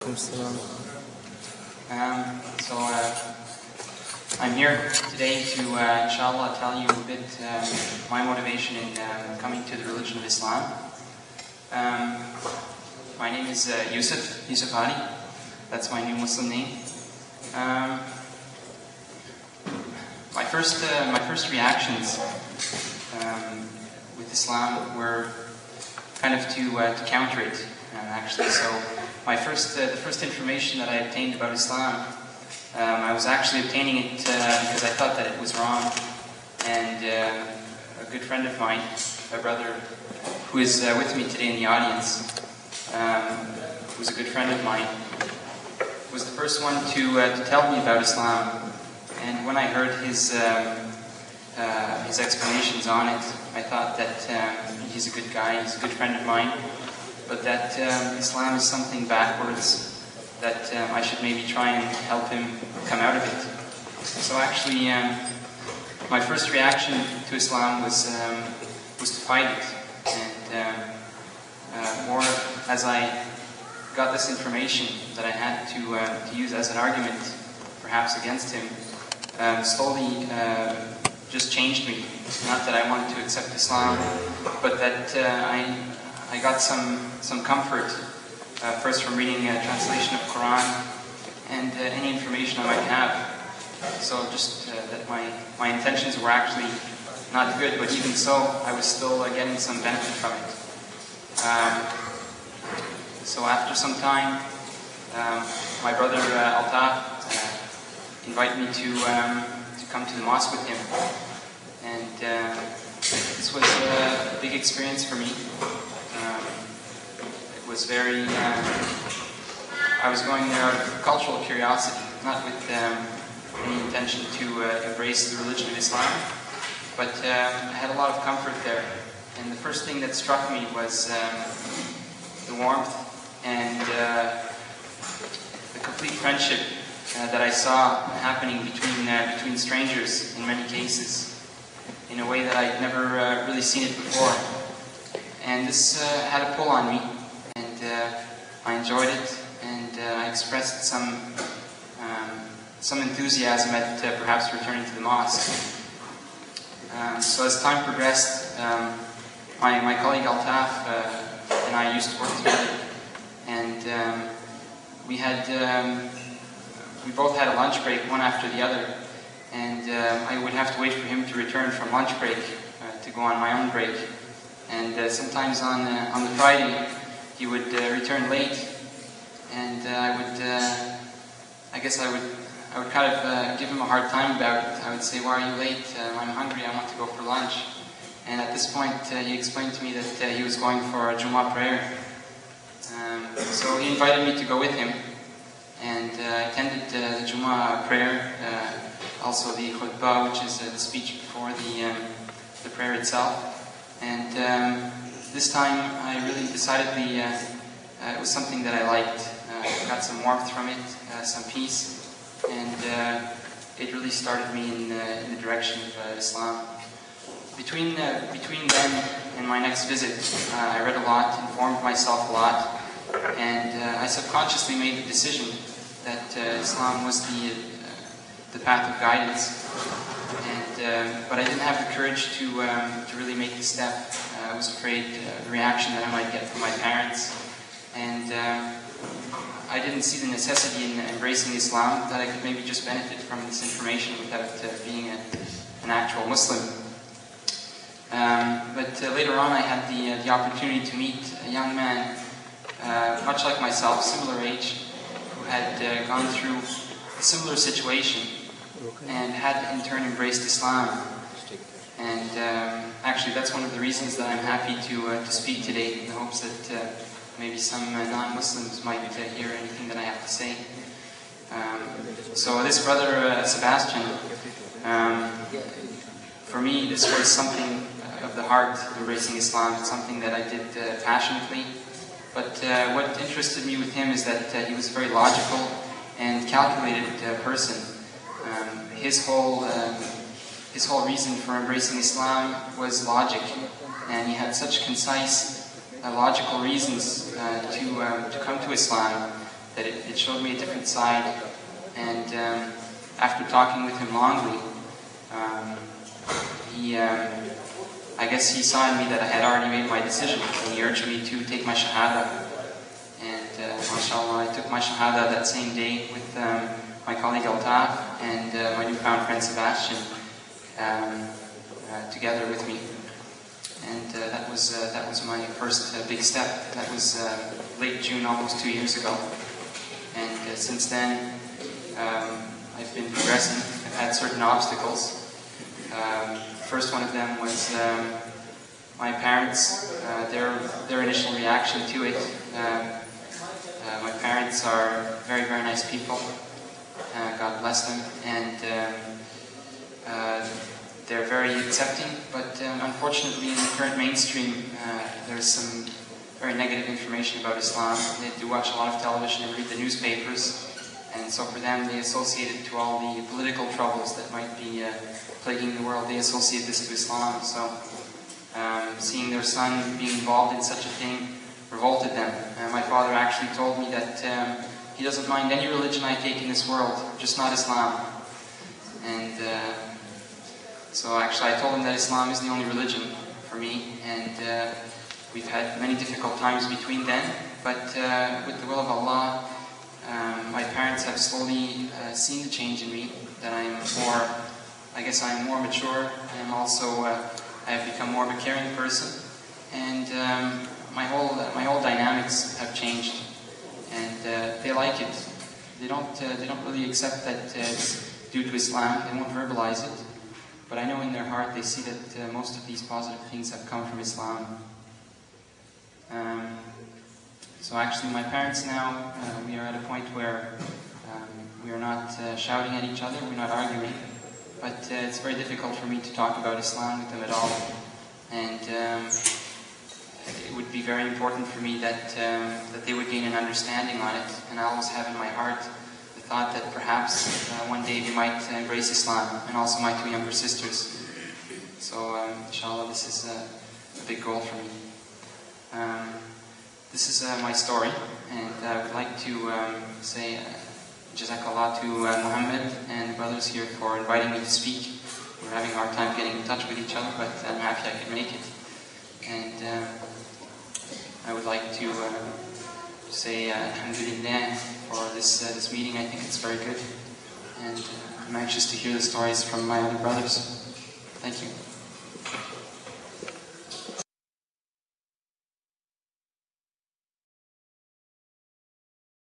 I'm here today to, inshallah, tell you a bit my motivation in coming to the religion of Islam. My name is Yusuf Ali. That's my new Muslim name. My first reactions with Islam were kind of to counter it, actually. So the first information that I obtained about Islam, I was actually obtaining it because I thought that it was wrong. And a good friend of mine, a brother who is with me today in the audience, who's a good friend of mine, was the first one to tell me about Islam. And when I heard his explanations on it, I thought that he's a good guy, he's a good friend of mine, but that Islam is something backwards, that I should maybe try and help him come out of it. So actually, my first reaction to Islam was to fight it, and more as I got this information that I had to use as an argument, perhaps against him, slowly just changed me. Not that I wanted to accept Islam, but that I got some comfort, first from reading a translation of Qur'an and any information I might have. So just that my intentions were actually not good, but even so, I was still getting some benefit from it. So after some time, my brother Altaf invited me to come to the mosque with him, and this was a big experience for me. It was very, I was going there out of cultural curiosity, not with any intention to embrace the religion of Islam, but I had a lot of comfort there. And the first thing that struck me was the warmth and the complete friendship that I saw happening between strangers in many cases, in a way that I'd never really seen it before. And this had a pull on me, and I enjoyed it, and I expressed some enthusiasm at perhaps returning to the mosque. So as time progressed, my colleague Altaf and I used to work together, and we both had a lunch break, one after the other, and I would have to wait for him to return from lunch break to go on my own break. And sometimes on the Friday, he would return late, and I would kind of give him a hard time about it. I would say, "Why are you late? I'm hungry, I want to go for lunch." And at this point, he explained to me that he was going for a Jummah prayer. So he invited me to go with him, and I attended the Jummah prayer, also the khutbah, which is the speech before the prayer itself. And this time, I really decidedly, it was something that I liked. I got some warmth from it, some peace, and it really started me in the direction of Islam. Between then and my next visit, I read a lot, informed myself a lot, and I subconsciously made the decision that Islam was the path of guidance. But I didn't have the courage to really make the step. I was afraid of the reaction that I might get from my parents, and I didn't see the necessity in embracing Islam, that I could maybe just benefit from this information without being an actual Muslim. But later on, I had the opportunity to meet a young man, much like myself, similar age, who had gone through a similar situation and had in turn embraced Islam. And actually, that's one of the reasons that I'm happy to speak today, in the hopes that maybe some non-Muslims might hear anything that I have to say. So this brother, Sebastian, for me, this was something of the heart, embracing Islam. It's something that I did passionately. But what interested me with him is that he was a very logical and calculated person. His whole reason for embracing Islam was logic, and he had such concise, logical reasons to come to Islam that it it showed me a different side. And after talking with him longly, I guess he saw in me that I had already made my decision, and he urged me to take my shahada. And mashallah, I took my shahada that same day with my colleague Altaf and my newfound friend Sebastian together with me. And that was my first big step. That was late June, almost 2 years ago. And since then, I've been progressing. I've had certain obstacles. First one of them was my parents, their initial reaction to it. My parents are very, very nice people. God bless them. And they're very accepting, but unfortunately in the current mainstream there's some very negative information about Islam. They do watch a lot of television and read the newspapers, and so for them they associate it to all the political troubles that might be plaguing the world. They associate this to Islam, so seeing their son being involved in such a thing revolted them. My father actually told me that he doesn't mind any religion I take in this world, just not Islam. And so actually I told him that Islam is the only religion for me, and we've had many difficult times between then, but with the will of Allah, my parents have slowly seen the change in me, that I'm more mature. I'm also, I have become more of a caring person, and my whole dynamics have changed, and they like it. They don't really accept that it's due to Islam. They won't verbalize it, but I know in their heart they see that most of these positive things have come from Islam. So actually my parents now, we are at a point where we are not shouting at each other, we're not arguing, but it's very difficult for me to talk about Islam with them at all. And it would be very important for me that they would gain an understanding on it, and I always have in my heart the thought that perhaps one day they might embrace Islam, and also my two younger sisters. So inshallah, this is a big goal for me. This is my story, and I would like to say Jazakallah to Muhammad and the brothers here for inviting me to speak. We're having a hard time getting in touch with each other, but I'm happy I could make it. And I would like to say Alhamdulillah for this meeting. I think it's very good, and I'm anxious to hear the stories from my other brothers. Thank you.